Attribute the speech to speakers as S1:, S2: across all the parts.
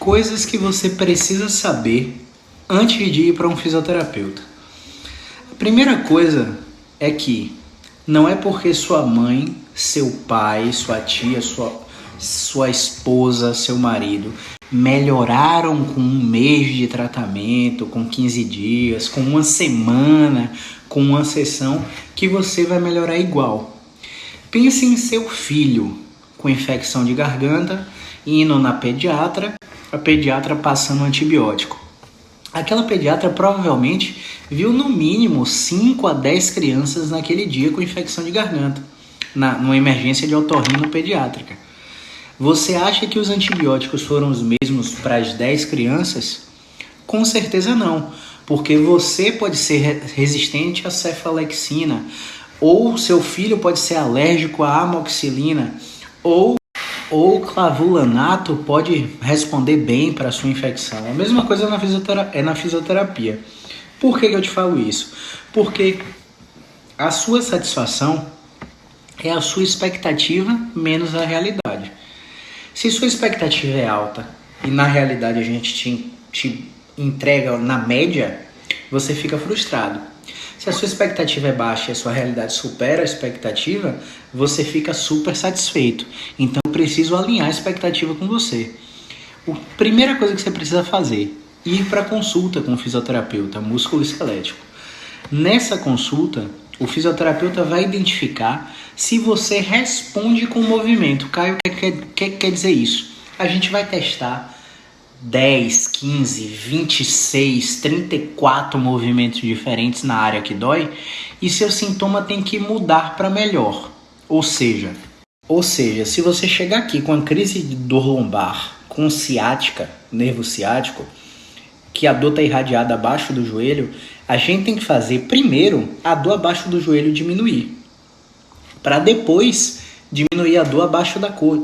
S1: Coisas que você precisa saber antes de ir para um fisioterapeuta. A primeira coisa é que não é porque sua mãe, seu pai, sua tia, sua esposa, seu marido melhoraram com um mês de tratamento, com 15 dias, com uma semana, com uma sessão, que você vai melhorar igual. Pense em seu filho com infecção de garganta, indo na pediatra, a pediatra passando antibiótico. Aquela pediatra provavelmente viu no mínimo 5 a 10 crianças naquele dia com infecção de garganta, numa emergência de otorrino pediátrica. Você acha que os antibióticos foram os mesmos para as 10 crianças? Com certeza não, porque você pode ser resistente à cefalexina, ou seu filho pode ser alérgico à amoxicilina, ou clavulanato pode responder bem para a sua infecção. A mesma coisa na fisioterapia. Por que eu te falo isso? Porque a sua satisfação é a sua expectativa menos a realidade. Se sua expectativa é alta e na realidade a gente te entrega na média, você fica frustrado. Se a sua expectativa é baixa e a sua realidade supera a expectativa, você fica super satisfeito. Então eu preciso alinhar a expectativa com você. A primeira coisa que você precisa fazer, ir para consulta com o fisioterapeuta musculoesquelético. Nessa consulta, o fisioterapeuta vai identificar se você responde com o movimento. Caio, o que quer dizer isso? A gente vai testar 10, 15, 26, 34 movimentos diferentes na área que dói e seu sintoma tem que mudar para melhor. Ou seja, se você chegar aqui com a crise de dor lombar, com ciática, nervo ciático, que a dor está irradiada abaixo do joelho, a gente tem que fazer primeiro a dor abaixo do joelho diminuir, para depois diminuir a dor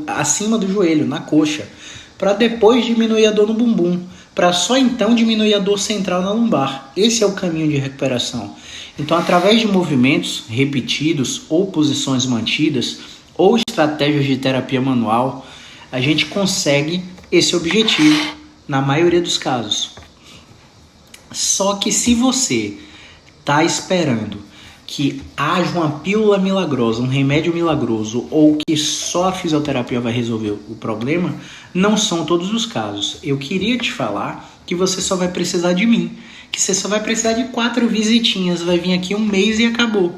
S1: acima do joelho, na coxa, para depois diminuir a dor no bumbum, para só então diminuir a dor central na lombar. Esse é o caminho de recuperação. Então, através de movimentos repetidos ou posições mantidas ou estratégias de terapia manual, a gente consegue esse objetivo na maioria dos casos. Só que se você está esperando que haja uma pílula milagrosa, um remédio milagroso, ou que só a fisioterapia vai resolver o problema, não são todos os casos. Eu queria te falar que você só vai precisar de mim, que você só vai precisar de 4 visitinhas, vai vir aqui um mês e acabou.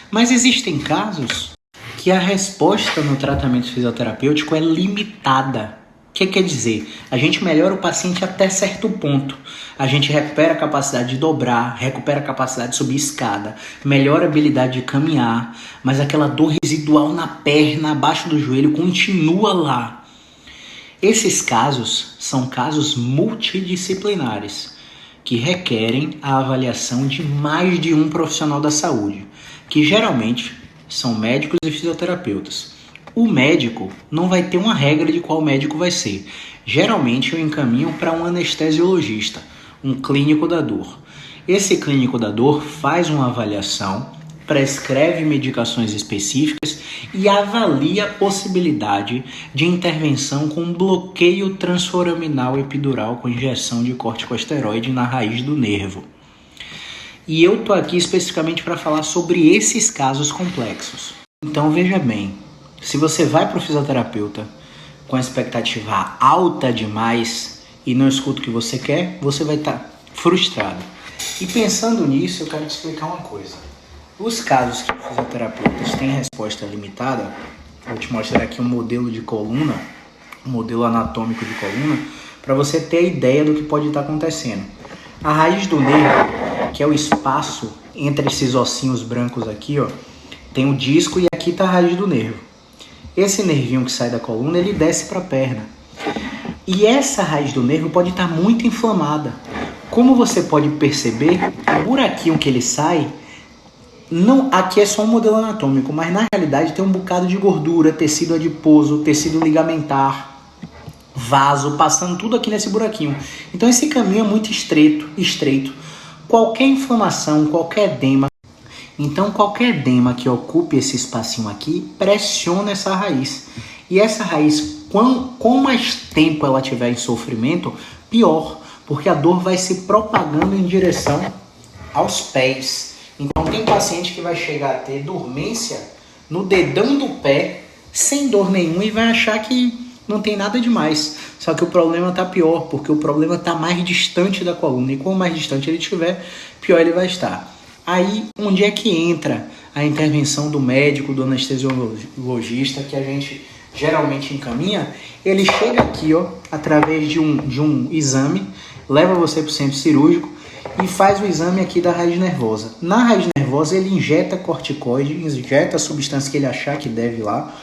S1: Mas existem casos que a resposta no tratamento fisioterapêutico é limitada. O que quer dizer? A gente melhora o paciente até certo ponto. A gente recupera a capacidade de dobrar, recupera a capacidade de subir escada, melhora a habilidade de caminhar, mas aquela dor residual na perna, abaixo do joelho, continua lá. Esses casos são casos multidisciplinares, que requerem a avaliação de mais de um profissional da saúde, que geralmente são médicos e fisioterapeutas. O médico não vai ter uma regra de qual médico vai ser. Geralmente eu encaminho para um anestesiologista, um clínico da dor. Esse clínico da dor faz uma avaliação, prescreve medicações específicas e avalia a possibilidade de intervenção com bloqueio transforaminal epidural com injeção de corticosteroide na raiz do nervo. E eu tô aqui especificamente para falar sobre esses casos complexos. Então veja bem, se você vai para o fisioterapeuta com a expectativa alta demais e não escuta o que você quer, você vai estar frustrado. E pensando nisso, eu quero te explicar uma coisa. Os casos que fisioterapeutas têm resposta limitada, vou te mostrar aqui um modelo de coluna, um modelo anatômico de coluna, para você ter a ideia do que pode estar acontecendo. A raiz do nervo, que é o espaço entre esses ossinhos brancos aqui, ó, tem o disco e aqui está a raiz do nervo. Esse nervinho que sai da coluna, ele desce para a perna. E essa raiz do nervo pode estar muito inflamada. Como você pode perceber, o buraquinho que ele sai, não, aqui é só um modelo anatômico, mas na realidade tem um bocado de gordura, tecido adiposo, tecido ligamentar, vaso, passando tudo aqui nesse buraquinho. Então esse caminho é muito estreito. Qualquer inflamação, qualquer edema, então qualquer edema que ocupe esse espacinho aqui, pressiona essa raiz. E essa raiz Com mais tempo ela tiver em sofrimento, pior, porque a dor vai se propagando em direção aos pés. Então tem paciente que vai chegar a ter dormência no dedão do pé, sem dor nenhuma, e vai achar que não tem nada demais. Só que o problema está pior, porque o problema está mais distante da coluna. E quanto mais distante ele estiver, pior ele vai estar. Aí, onde é que entra a intervenção do médico, do anestesiologista, que a gente geralmente encaminha? Ele chega aqui, ó, através de um exame, leva você para o centro cirúrgico e faz o exame aqui da raiz nervosa. Na raiz nervosa, ele injeta corticoide, injeta a substância que ele achar que deve lá,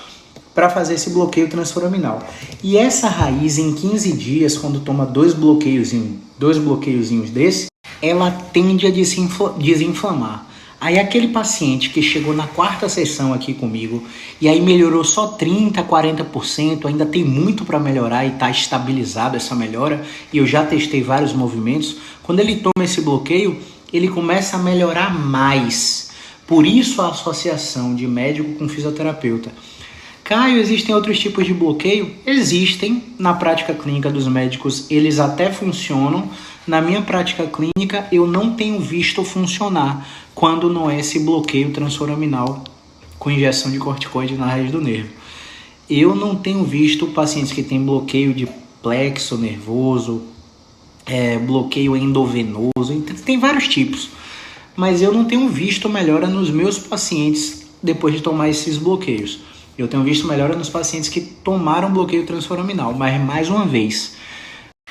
S1: para fazer esse bloqueio transforaminal. E essa raiz, em 15 dias, quando toma dois bloqueiozinhos desse, ela tende a desinflamar. Aí aquele paciente que chegou na 4ª sessão aqui comigo, e aí melhorou só 30%, 40%, ainda tem muito para melhorar e está estabilizado essa melhora, e eu já testei vários movimentos, quando ele toma esse bloqueio, ele começa a melhorar mais. Por isso a associação de médico com fisioterapeuta. Caio, existem outros tipos de bloqueio? Existem. Na prática clínica dos médicos, eles até funcionam. Na minha prática clínica, eu não tenho visto funcionar quando não é esse bloqueio transforaminal com injeção de corticoide na raiz do nervo. Eu não tenho visto pacientes que têm bloqueio de plexo nervoso, bloqueio endovenoso, tem vários tipos. Mas eu não tenho visto melhora nos meus pacientes depois de tomar esses bloqueios. Eu tenho visto melhora nos pacientes que tomaram bloqueio transforaminal, mas mais uma vez,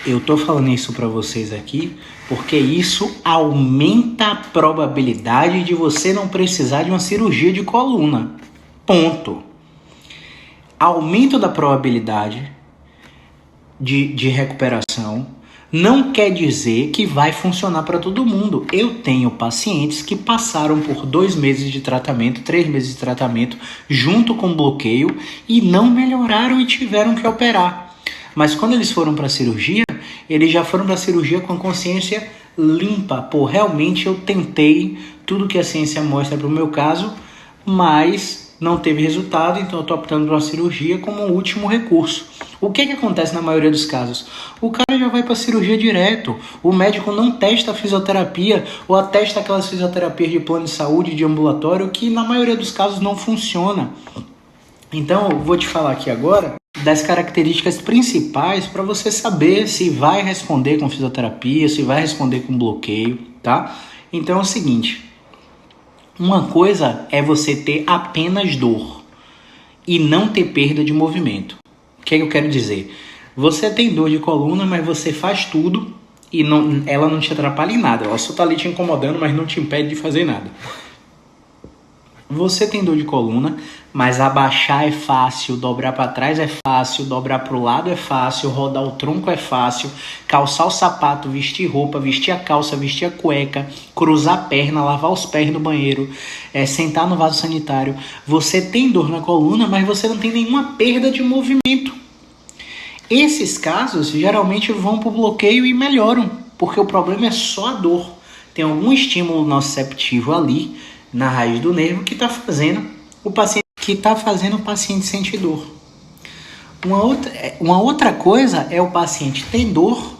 S1: eu tô falando isso para vocês aqui porque isso aumenta a probabilidade de você não precisar de uma cirurgia de coluna. Ponto. Aumento da probabilidade de recuperação não quer dizer que vai funcionar para todo mundo. Eu tenho pacientes que passaram por 2 meses de tratamento, 3 meses de tratamento, junto com bloqueio, e não melhoraram e tiveram que operar. Mas quando eles foram para a cirurgia, eles já foram para a cirurgia com a consciência limpa. Pô, realmente eu tentei tudo que a ciência mostra para o meu caso, mas não teve resultado, então eu estou optando por uma cirurgia como um último recurso. O que acontece na maioria dos casos? O cara já vai para a cirurgia direto, o médico não testa a fisioterapia ou atesta aquelas fisioterapias de plano de saúde, de ambulatório, que na maioria dos casos não funciona. Então eu vou te falar aqui agora das características principais para você saber se vai responder com fisioterapia, se vai responder com bloqueio, tá? Então é o seguinte, uma coisa é você ter apenas dor e não ter perda de movimento. O que eu quero dizer? Você tem dor de coluna, mas você faz tudo e ela não te atrapalha em nada. Ela só está ali te incomodando, mas não te impede de fazer nada. Você tem dor de coluna, mas abaixar é fácil, dobrar para trás é fácil, dobrar para o lado é fácil, rodar o tronco é fácil, calçar o sapato, vestir roupa, vestir a calça, vestir a cueca, cruzar a perna, lavar os pés no banheiro, sentar no vaso sanitário. Você tem dor na coluna, mas você não tem nenhuma perda de movimento. Esses casos geralmente vão para o bloqueio e melhoram, porque o problema é só a dor. Tem algum estímulo nociceptivo ali, na raiz do nervo, que está fazendo o paciente sentir dor. Uma outra coisa é o paciente ter dor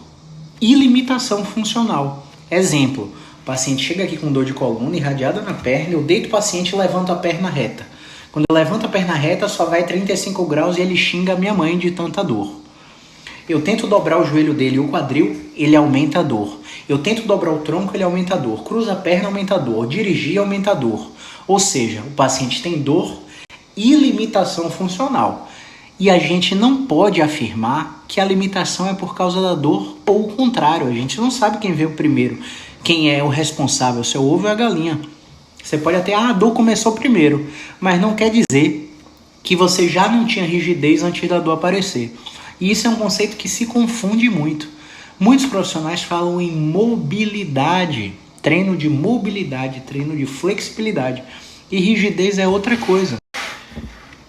S1: e limitação funcional. Exemplo, o paciente chega aqui com dor de coluna irradiada na perna, eu deito o paciente e levanto a perna reta. Quando eu levanto a perna reta, só vai 35 graus e ele xinga a minha mãe de tanta dor. Eu tento dobrar o joelho dele e o quadril, ele aumenta a dor. Eu tento dobrar o tronco, ele aumenta a dor. Cruza a perna, aumenta a dor. Dirigir, aumenta a dor. Ou seja, o paciente tem dor e limitação funcional. E a gente não pode afirmar que a limitação é por causa da dor ou o contrário. A gente não sabe quem veio primeiro, quem é o responsável, se é o ovo ou a galinha. Você pode até, a dor começou primeiro, mas não quer dizer que você já não tinha rigidez antes da dor aparecer. E isso é um conceito que se confunde muito. Muitos profissionais falam em mobilidade, treino de mobilidade, treino de flexibilidade. E rigidez é outra coisa.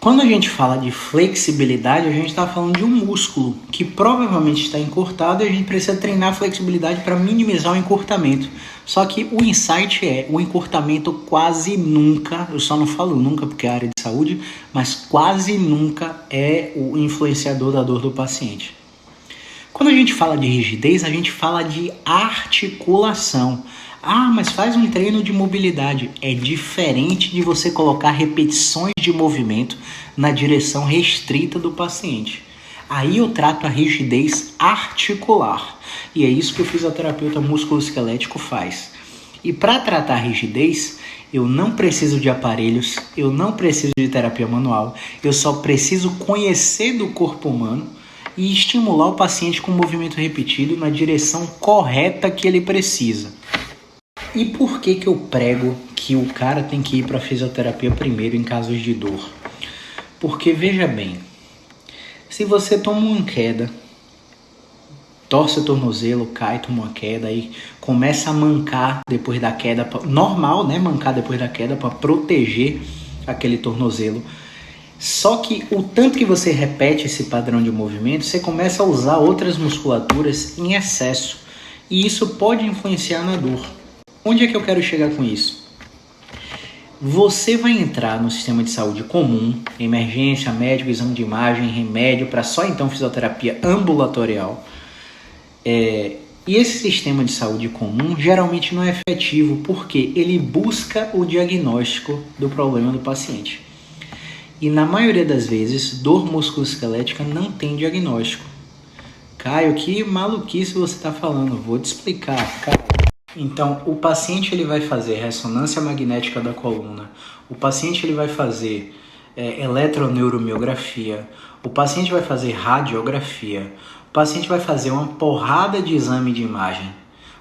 S1: Quando a gente fala de flexibilidade, a gente está falando de um músculo que provavelmente está encurtado e a gente precisa treinar a flexibilidade para minimizar o encurtamento. Só que o insight é, o encurtamento quase nunca, eu só não falo nunca porque é área de saúde, mas quase nunca é o influenciador da dor do paciente. Quando a gente fala de rigidez, a gente fala de articulação. Ah, mas faz um treino de mobilidade. É diferente de você colocar repetições de movimento na direção restrita do paciente. Aí eu trato a rigidez articular. E é isso que o fisioterapeuta musculoesquelético faz. E para tratar a rigidez, eu não preciso de aparelhos, eu não preciso de terapia manual, eu só preciso conhecer do corpo humano e estimular o paciente com um movimento repetido na direção correta que ele precisa. E por que eu prego que o cara tem que ir para a fisioterapia primeiro em casos de dor? Porque, veja bem, se você toma uma queda, torce o tornozelo, cai, toma uma queda e começa a mancar depois da queda, normal, né? Mancar depois da queda para proteger aquele tornozelo. Só que o tanto que você repete esse padrão de movimento, você começa a usar outras musculaturas em excesso. E isso pode influenciar na dor. Onde é que eu quero chegar com isso? Você vai entrar no sistema de saúde comum, emergência, médico, exame de imagem, remédio, para só então fisioterapia ambulatorial. E esse sistema de saúde comum geralmente não é efetivo porque ele busca o diagnóstico do problema do paciente. E na maioria das vezes, dor musculoesquelética não tem diagnóstico. Caio, que maluquice você está falando? Vou te explicar, cara. Então, o paciente ele vai fazer ressonância magnética da coluna, o paciente ele vai fazer eletroneuromiografia, o paciente vai fazer radiografia, o paciente vai fazer uma porrada de exame de imagem,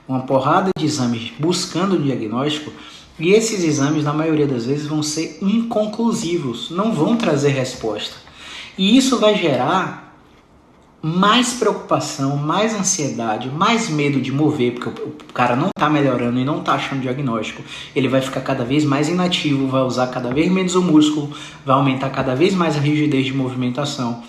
S1: uma porrada de exames buscando o diagnóstico, e esses exames, na maioria das vezes, vão ser inconclusivos, não vão trazer resposta. E isso vai gerar mais preocupação, mais ansiedade, mais medo de mover, porque o cara não está melhorando e não está achando diagnóstico. Ele vai ficar cada vez mais inativo, vai usar cada vez menos o músculo, vai aumentar cada vez mais a rigidez de movimentação.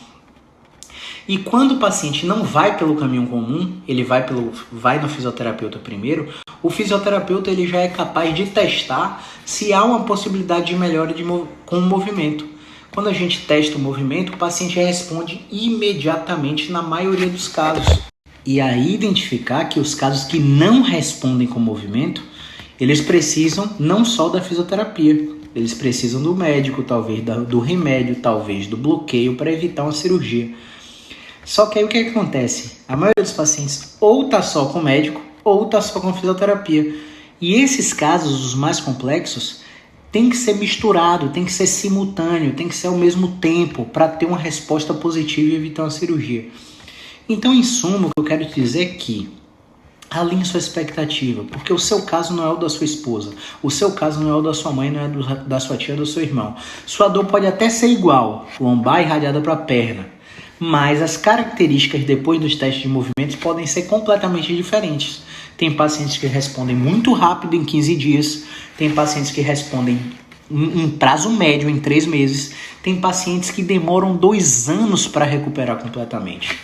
S1: E quando o paciente não vai pelo caminho comum, ele vai no fisioterapeuta primeiro, o fisioterapeuta ele já é capaz de testar se há uma possibilidade de melhora com o movimento. Quando a gente testa o movimento, o paciente responde imediatamente na maioria dos casos. E aí identificar que os casos que não respondem com o movimento, eles precisam não só da fisioterapia, eles precisam do médico, talvez do remédio, talvez do bloqueio para evitar uma cirurgia. Só que aí o que acontece? A maioria dos pacientes ou está só com o médico ou está só com a fisioterapia. E esses casos, os mais complexos, tem que ser misturado, tem que ser simultâneo, tem que ser ao mesmo tempo para ter uma resposta positiva e evitar uma cirurgia. Então, em suma, o que eu quero te dizer é que alinhe sua expectativa, porque o seu caso não é o da sua esposa, o seu caso não é o da sua mãe, não é da sua tia, do seu irmão. Sua dor pode até ser igual, lombar irradiada para a perna, mas as características depois dos testes de movimentos podem ser completamente diferentes. Tem pacientes que respondem muito rápido em 15 dias, tem pacientes que respondem em prazo médio, em 3 meses, tem pacientes que demoram 2 anos para recuperar completamente.